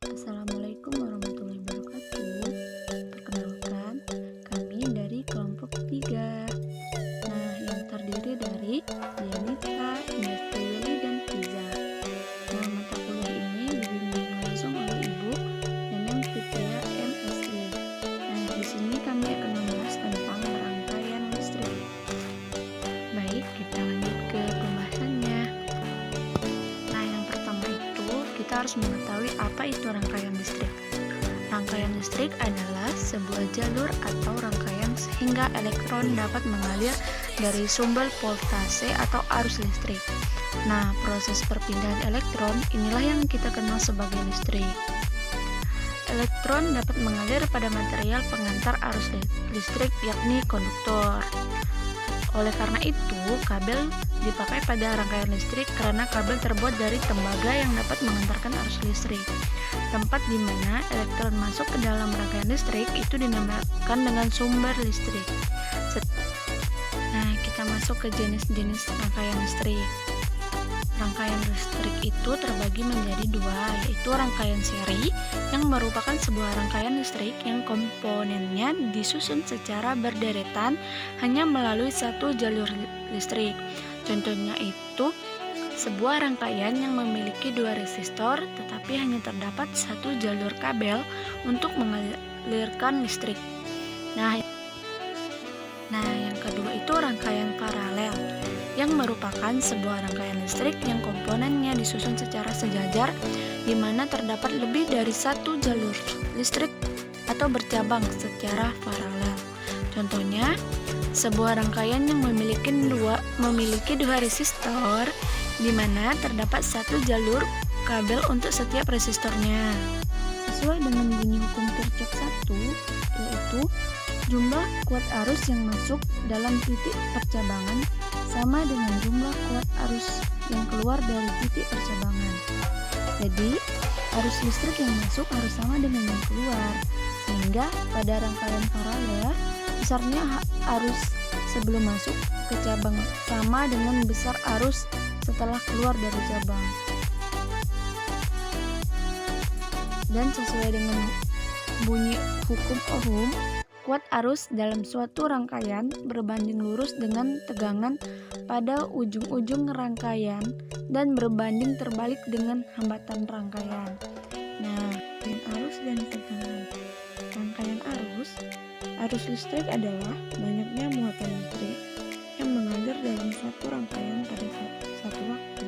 Assalamualaikum warahmatullahi wabarakatuh. Perkenalkan, kami dari kelompok 3. Nah, yang terdiri dari Dianita, Indesti Willy, dan Fiza. Nah, mata kuliah ini dibimbing langsung oleh Ibu Neneng Fitria MSI. Nah, di sini kami akan membahas tentang rangkaian listrik. Baik, kita lanjut ke pembahasannya. Nah, yang pertama itu kita harus mengetahui apa itu rangkaian listrik. Rangkaian listrik adalah sebuah jalur atau rangkaian sehingga elektron dapat mengalir dari sumber voltase atau arus listrik. Nah, proses perpindahan elektron inilah yang kita kenal sebagai listrik. Elektron dapat mengalir pada material pengantar arus listrik yakni konduktor. Oleh karena itu, kabel dipakai pada rangkaian listrik karena kabel terbuat dari tembaga yang dapat mengantarkan arus listrik. Tempat di mana elektron masuk ke dalam rangkaian listrik itu dinamakan dengan sumber listrik. Nah, kita masuk ke jenis-jenis rangkaian listrik. Rangkaian listrik itu terbagi menjadi dua, yaitu rangkaian seri yang merupakan sebuah rangkaian listrik yang komponennya disusun secara berderetan hanya melalui satu jalur listrik. Contohnya itu sebuah rangkaian yang memiliki dua resistor tetapi hanya terdapat satu jalur kabel untuk mengalirkan listrik. Nah, yang kedua itu rangkaian paralel yang merupakan sebuah rangkaian listrik yang komponennya disusun secara sejajar di mana terdapat lebih dari satu jalur listrik atau bercabang secara paralel. Contohnya, sebuah rangkaian yang memiliki dua resistor di mana terdapat satu jalur kabel untuk setiap resistornya. Sesuai dengan bunyi hukum Kirchhoff 1, yaitu jumlah kuat arus yang masuk dalam titik percabangan sama dengan jumlah kuat arus yang keluar dari titik percabangan. Jadi, arus listrik yang masuk harus sama dengan yang keluar, sehingga pada rangkaian paralel, besarnya arus sebelum masuk ke cabang sama dengan besar arus setelah keluar dari cabang. Dan sesuai dengan bunyi hukum Ohm, kuat arus dalam suatu rangkaian berbanding lurus dengan tegangan pada ujung-ujung rangkaian dan berbanding terbalik dengan hambatan rangkaian. Nah, arus dan tegangan. Rangkaian arus listrik adalah banyaknya muatan listrik yang mengalir dalam satu rangkaian pada satu waktu.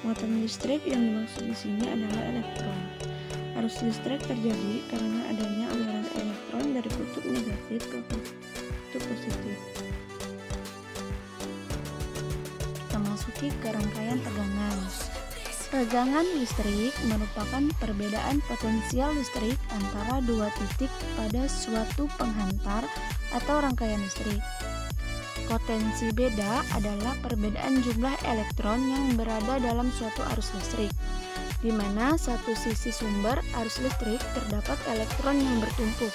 Muatan listrik yang dimaksud di sini adalah elektron. Arus listrik terjadi karena adanya aliran elektron dari kutub negatif ke kutub positif. Kita masuki ke rangkaian tegangan. Tegangan listrik merupakan perbedaan potensial listrik antara dua titik pada suatu penghantar atau rangkaian listrik. Potensi beda adalah perbedaan jumlah elektron yang berada dalam suatu arus listrik, di mana satu sisi sumber arus listrik terdapat elektron yang bertumpuk,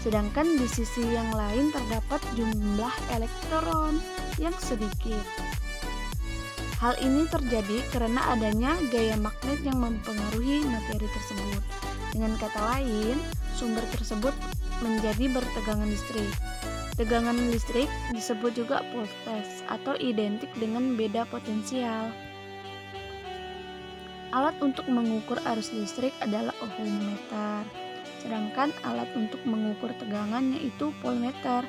sedangkan di sisi yang lain terdapat jumlah elektron yang sedikit. Hal ini terjadi karena adanya gaya magnet yang mempengaruhi materi tersebut. Dengan kata lain, sumber tersebut menjadi bertegangan listrik. Tegangan listrik disebut juga voltage atau identik dengan beda potensial. Alat untuk mengukur arus listrik adalah ohmmeter, sedangkan alat untuk mengukur tegangan yaitu voltmeter.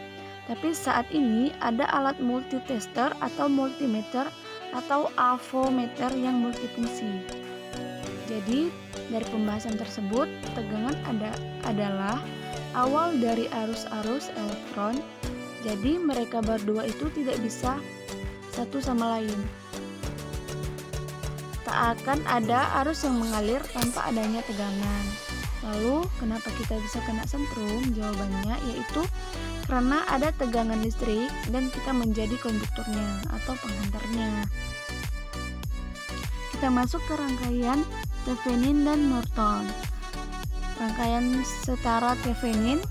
Tapi saat ini ada alat multitester atau multimeter atau avometer yang multifungsi. Jadi, dari pembahasan tersebut, tegangan adalah awal dari arus-arus elektron. Jadi, mereka berdua itu tidak bisa satu sama lain. Tak akan ada arus yang mengalir tanpa adanya tegangan. Lalu, kenapa kita bisa kena sentrum? Jawabannya yaitu karena ada tegangan listrik dan kita menjadi konduktornya atau penghantarnya. Kita masuk ke rangkaian Thevenin dan Norton. Rangkaian setara Thevenin.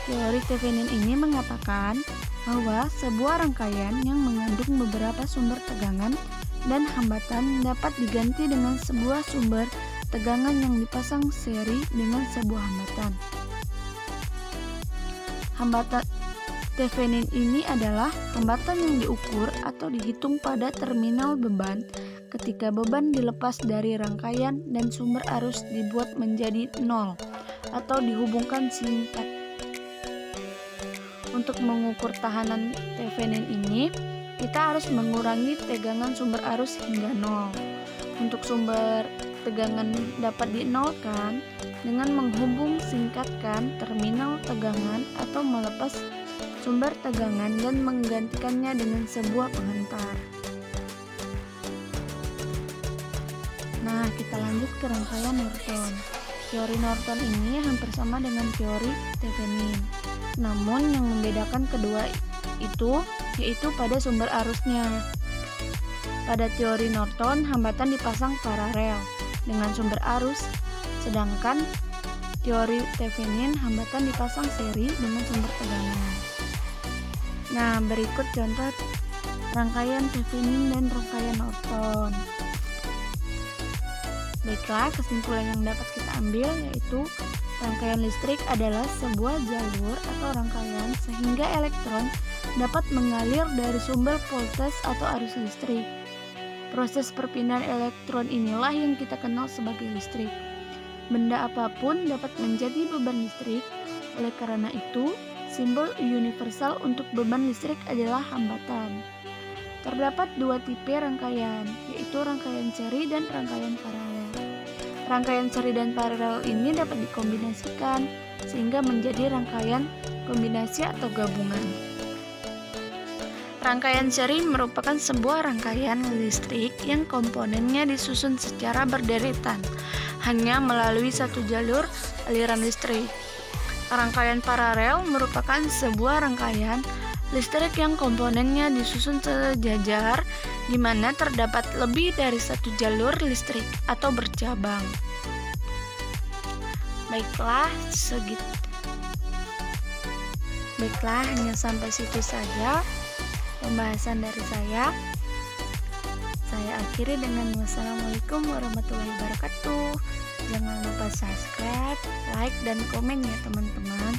Teori Thevenin ini mengatakan bahwa sebuah rangkaian yang mengandung beberapa sumber tegangan dan hambatan dapat diganti dengan sebuah sumber tegangan yang dipasang seri dengan sebuah hambatan. Hambatan Thevenin ini adalah hambatan yang diukur atau dihitung pada terminal beban ketika beban dilepas dari rangkaian dan sumber arus dibuat menjadi nol atau dihubungkan singkat. Untuk mengukur tahanan Thevenin ini, kita harus mengurangi tegangan sumber arus hingga nol. Untuk sumber tegangan dapat dinolkan dengan menghubung singkatkan terminal tegangan atau melepas sumber tegangan dan menggantikannya dengan sebuah penghantar. Nah, kita lanjut ke rangkaian Norton. Teori Norton ini hampir sama dengan teori Thevenin. Namun yang membedakan kedua itu yaitu pada sumber arusnya. Pada teori Norton, hambatan dipasang paralel dengan sumber arus, sedangkan teori Thevenin hambatan dipasang seri dengan sumber tegangan. Nah, berikut contoh rangkaian Thevenin dan rangkaian Norton. Baiklah, kesimpulan yang dapat kita ambil yaitu rangkaian listrik adalah sebuah jalur atau rangkaian sehingga elektron dapat mengalir dari sumber voltage atau arus listrik. Proses perpindahan elektron inilah yang kita kenal sebagai listrik. Benda apapun dapat menjadi beban listrik, oleh karena itu, simbol universal untuk beban listrik adalah hambatan. Terdapat dua tipe rangkaian, yaitu rangkaian seri dan rangkaian paralel. Rangkaian seri dan paralel ini dapat dikombinasikan, sehingga menjadi rangkaian kombinasi atau gabungan. Rangkaian seri merupakan sebuah rangkaian listrik yang komponennya disusun secara berderetan, hanya melalui satu jalur aliran listrik. Rangkaian paralel merupakan sebuah rangkaian listrik yang komponennya disusun sejajar, di mana terdapat lebih dari satu jalur listrik atau bercabang. Baiklah, hanya sampai situ saja pembahasan dari saya. Saya akhiri dengan wassalamualaikum warahmatullahi wabarakatuh. Jangan lupa subscribe, like, dan komen ya teman-teman.